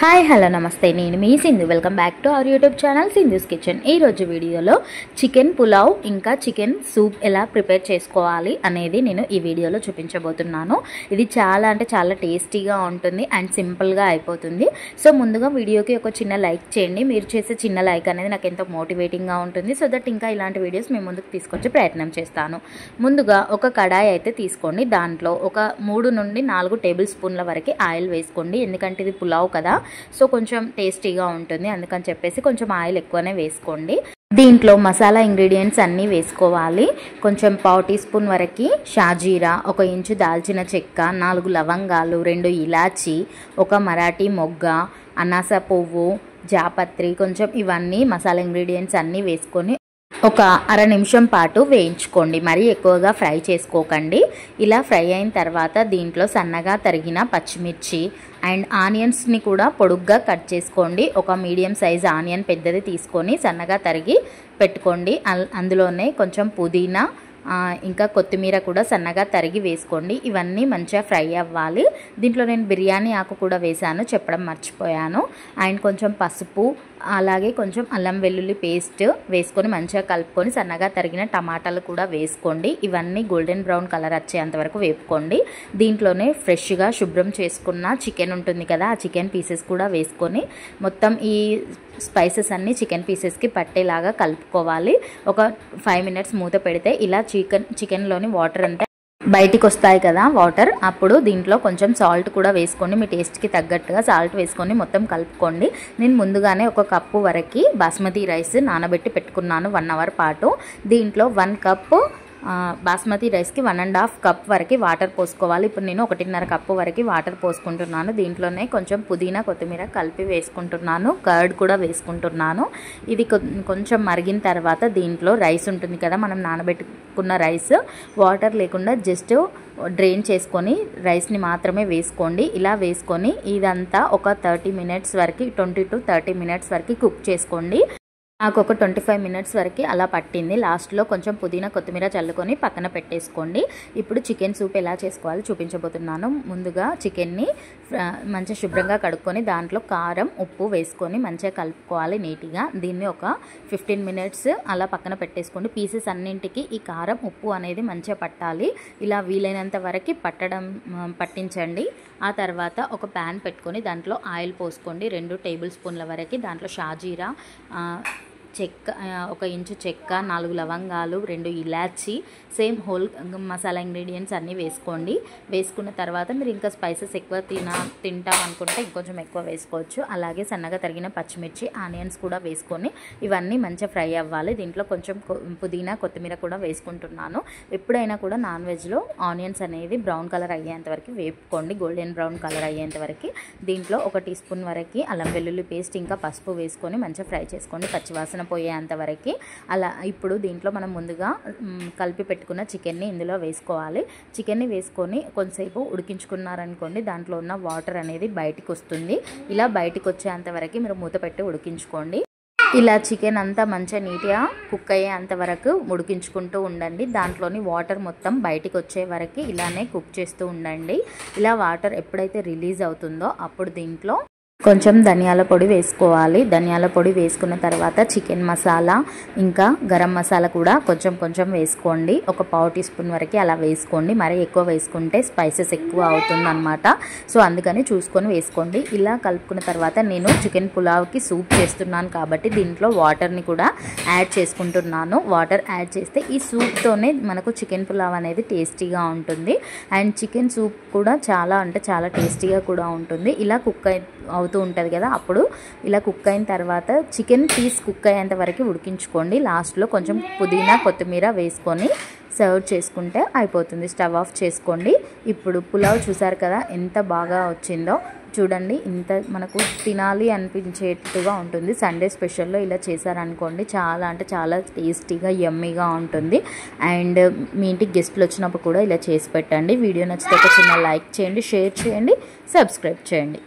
Hi hello నమస్తే, నేను మీ Sindhu. Welcome back to our YouTube channel Sindhu's kitchen. ఈరోజు వీడియోలో చికెన్ పులావ్ ఇంకా చికెన్ సూప్ ఎలా ప్రిపేర్ చేసుకోవాలి అనేది నేను ఈ వీడియోలో చూపించబోతున్నాను. ఇది చాలా టేస్టీగా ఉంటుంది అండ్ సింపుల్గా అయిపోతుంది. సో ముందుగా వీడియోకి ఒక చిన్న లైక్ చేయండి. మీరు చేసే చిన్న లైక్ అనేది నాకు ఎంతో మోటివేటింగ్గా ఉంటుంది. సో దట్ ఇంకా ఇలాంటి వీడియోస్ మేము ముందుకు తీసుకొచ్చే ప్రయత్నం చేస్తాను. ముందుగా ఒక కడాయి అయితే తీసుకోండి. దాంట్లో ఒక 3 నుండి 4 టేబుల్ స్పూన్ల వరకు ఆయిల్ వేసుకోండి. ఎందుకంటే ఇది పులావ్ కదా, సో కొంచెం టేస్టీగా ఉంటుంది, అందుకని చెప్పేసి కొంచెం ఆయిల్ ఎక్కువనే వేసుకోండి. దీంట్లో మసాలా ఇంగ్రీడియంట్స్ అన్నీ వేసుకోవాలి. కొంచెం 1/2 టీ స్పూన్ వరకు షాజీరా, 1 ఇంచు దాల్చిన చెక్క, 4 లవంగాలు, 2 ఇలాచి, 1 మరాఠీ మొగ్గ, అనాస పువ్వు, జాపత్రి, కొంచెం ఇవన్నీ మసాలా ఇంగ్రీడియంట్స్ అన్నీ వేసుకొని ఒక అర నిమిషం పాటు వేయించుకోండి. మరీ ఎక్కువగా ఫ్రై చేసుకోకండి. ఇలా ఫ్రై అయిన తర్వాత దీంట్లో సన్నగా తరిగిన పచ్చిమిర్చి అండ్ ఆనియన్స్ని కూడా పొడుగ్గా కట్ చేసుకోండి. ఒక మీడియం సైజ్ ఆనియన్ పెద్దది తీసుకొని సన్నగా తరిగి పెట్టుకోండి. అందులోనే కొంచెం పుదీనా ఇంకా కొత్తిమీర కూడా సన్నగా తరిగి వేసుకోండి. ఇవన్నీ మంచిగా ఫ్రై అవ్వాలి. దీంట్లో నేను బిర్యానీ ఆకు కూడా వేసాను, చెప్పడం మర్చిపోయాను. అండ్ కొంచెం పసుపు, అలాగే కొంచెం అల్లం వెల్లుల్లి పేస్ట్ వేసుకొని మంచిగా కలుపుకొని సన్నగా తరిగిన టమాటాలు కూడా వేసుకోండి. ఇవన్నీ గోల్డెన్ బ్రౌన్ కలర్ వచ్చేంత వరకు వేపుకోండి. దీంట్లోనే ఫ్రెష్గా శుభ్రం చేసుకున్న చికెన్ ఉంటుంది కదా, ఆ చికెన్ పీసెస్ కూడా వేసుకొని మొత్తం ఈ స్పైసెస్ అన్నీ చికెన్ పీసెస్కి పట్టేలాగా కలుపుకోవాలి. ఒక 5 మినిట్స్ మూత పెడితే ఇలా చికెన్లోని వాటర్ అంతా బయటికి వస్తాయి కదా వాటర్. అప్పుడు దీంట్లో కొంచెం సాల్ట్ కూడా వేసుకోండి. మీ టేస్ట్కి తగ్గట్టుగా సాల్ట్ వేసుకొని మొత్తం కలుపుకోండి. నేను ముందుగానే 1 కప్పు వరకు బాస్మతి రైస్ నానబెట్టి పెట్టుకున్నాను 1 అవర్ పాటు. దీంట్లో 1 కప్పు బాస్మతి రైస్కి 1.5 కప్ వరకు వాటర్ పోసుకోవాలి. ఇప్పుడు నేను 1.5 కప్పు వరకు వాటర్ పోసుకుంటున్నాను. దీంట్లోనే కొంచెం పుదీనా కొత్తిమీర కలిపి వేసుకుంటున్నాను. కర్డ్ కూడా వేసుకుంటున్నాను. ఇది కొంచెం మరిగిన తర్వాత దీంట్లో రైస్ ఉంటుంది కదా, మనం నానబెట్టుకున్న రైస్, వాటర్ లేకుండా జస్ట్ డ్రైన్ చేసుకొని రైస్ని మాత్రమే వేసుకోండి. ఇలా వేసుకొని ఇదంతా ఒక 30 మినిట్స్ వరకు, 20 to 30 మినిట్స్ వరకు కుక్ చేసుకోండి. నాకు ఒక 25 మినిట్స్ వరకు అలా పట్టింది. లాస్ట్లో కొంచెం పుదీనా కొత్తిమీర చల్లుకొని పక్కన పెట్టేసుకోండి. ఇప్పుడు చికెన్ సూప్ ఎలా చేసుకోవాలో చూపించబోతున్నాను. ముందుగా చికెన్ని మంచిగా శుభ్రంగా కడుక్కొని దాంట్లో కారం, ఉప్పు వేసుకొని మంచిగా కలుపుకోవాలి నీట్గా. దీన్ని ఒక 15 మినిట్స్ అలా పక్కన పెట్టేసుకోండి. పీసెస్ అన్నింటికి ఈ కారం, ఉప్పు అనేది మంచిగా పట్టాలి. ఇలా వీలైనంత వరకు పట్టించండి. ఆ తర్వాత ఒక ప్యాన్ పెట్టుకొని దాంట్లో ఆయిల్ పోసుకోండి. 2 టేబుల్ స్పూన్ల వరకు. దాంట్లో షాజీరా, చెక్క, 1 ఇంచు చెక్క, 4 లవంగాలు, 2 ఇలాచి, సేమ్ హోల్ మసాలా ఇంగ్రీడియంట్స్ అన్నీ వేసుకోండి. వేసుకున్న తర్వాత మీరు ఇంకా స్పైసెస్ ఎక్కువ తింటాం అనుకుంటే ఇంకొంచెం ఎక్కువ వేసుకోవచ్చు. అలాగే సన్నగా తరిగిన పచ్చిమిర్చి, ఆనియన్స్ కూడా వేసుకొని ఇవన్నీ మంచిగా ఫ్రై అవ్వాలి. దీంట్లో కొంచెం పుదీనా కొత్తిమీర కూడా వేసుకుంటున్నాను. ఎప్పుడైనా కూడా నాన్ వెజ్లో ఆనియన్స్ అనేది బ్రౌన్ కలర్ అయ్యేంత వరకు వేపుకోండి, గోల్డెన్ బ్రౌన్ కలర్ అయ్యేంత వరకు. దీంట్లో 1 టీ స్పూన్ వరకు అల్లం వెల్లుల్లి పేస్ట్ ఇంకా పసుపు వేసుకొని మంచిగా ఫ్రై చేసుకోండి పచ్చివాసన పోయేంత వరకు. అలా ఇప్పుడు దీంట్లో మనం ముందుగా కలిపి పెట్టుకున్న చికెన్ని ఇందులో వేసుకోవాలి. చికెన్ని వేసుకొని కొంతసేపు ఉడికించుకున్నారనుకోండి, దాంట్లో ఉన్న వాటర్ అనేది బయటికి వస్తుంది. ఇలా బయటికి వచ్చేంత వరకు మీరు మూత పెట్టి ఉడికించుకోండి. ఇలా చికెన్ అంతా మంచిగా నీట్గా కుక్ అయ్యేంత వరకు ఉడికించుకుంటూ ఉండండి. దాంట్లోని వాటర్ మొత్తం బయటికి వచ్చే వరకు ఇలానే కుక్ చేస్తూ ఉండండి. ఇలా వాటర్ ఎప్పుడైతే రిలీజ్ అవుతుందో అప్పుడు దీంట్లో కొంచెం ధనియాల పొడి వేసుకోవాలి. ధనియాల పొడి వేసుకున్న తర్వాత చికెన్ మసాలా ఇంకా గరం మసాలా కూడా కొంచెం వేసుకోండి. ఒక 1/2 టీ స్పూన్ వరకు అలా వేసుకోండి. మరీ ఎక్కువ వేసుకుంటే స్పైసెస్ ఎక్కువ అవుతుందన్నమాట. సో అందుకని చూసుకొని వేసుకోండి. ఇలా కలుపుకున్న తర్వాత నేను చికెన్ పులావ్కి సూప్ చేస్తున్నాను కాబట్టి దీంట్లో వాటర్ని కూడా యాడ్ చేసుకుంటున్నాను. వాటర్ యాడ్ చేస్తే ఈ సూప్తోనే మనకు చికెన్ పులావ్ అనేది టేస్టీగా ఉంటుంది. అండ్ చికెన్ సూప్ కూడా చాలా టేస్టీగా కూడా ఉంటుంది. ఇలా కుక్ అవుతూ ఉంటుంది కదా, అప్పుడు ఇలా కుక్ అయిన తర్వాత చికెన్ పీస్ కుక్ అయ్యేంత వరకు ఉడికించుకోండి. లాస్ట్లో కొంచెం పుదీనా కొత్తిమీర వేసుకొని సర్వ్ చేసుకుంటే అయిపోతుంది. స్టవ్ ఆఫ్ చేసుకోండి. ఇప్పుడు పులావ్ చూసారు కదా ఎంత బాగా వచ్చిందో. చూడండి, ఇంత మనకు తినాలి అనిపించేట్టుగా ఉంటుంది. సండే స్పెషల్లో ఇలా చేశారనుకోండి, చాలా టేస్టీగా యమ్మీగా ఉంటుంది. అండ్ మీ ఇంటికి గెస్ట్లు వచ్చినప్పుడు కూడా ఇలా చేసి పెట్టండి. వీడియో నచ్చితే ఒక చిన్న లైక్ చేయండి, షేర్ చేయండి, సబ్స్క్రైబ్ చేయండి.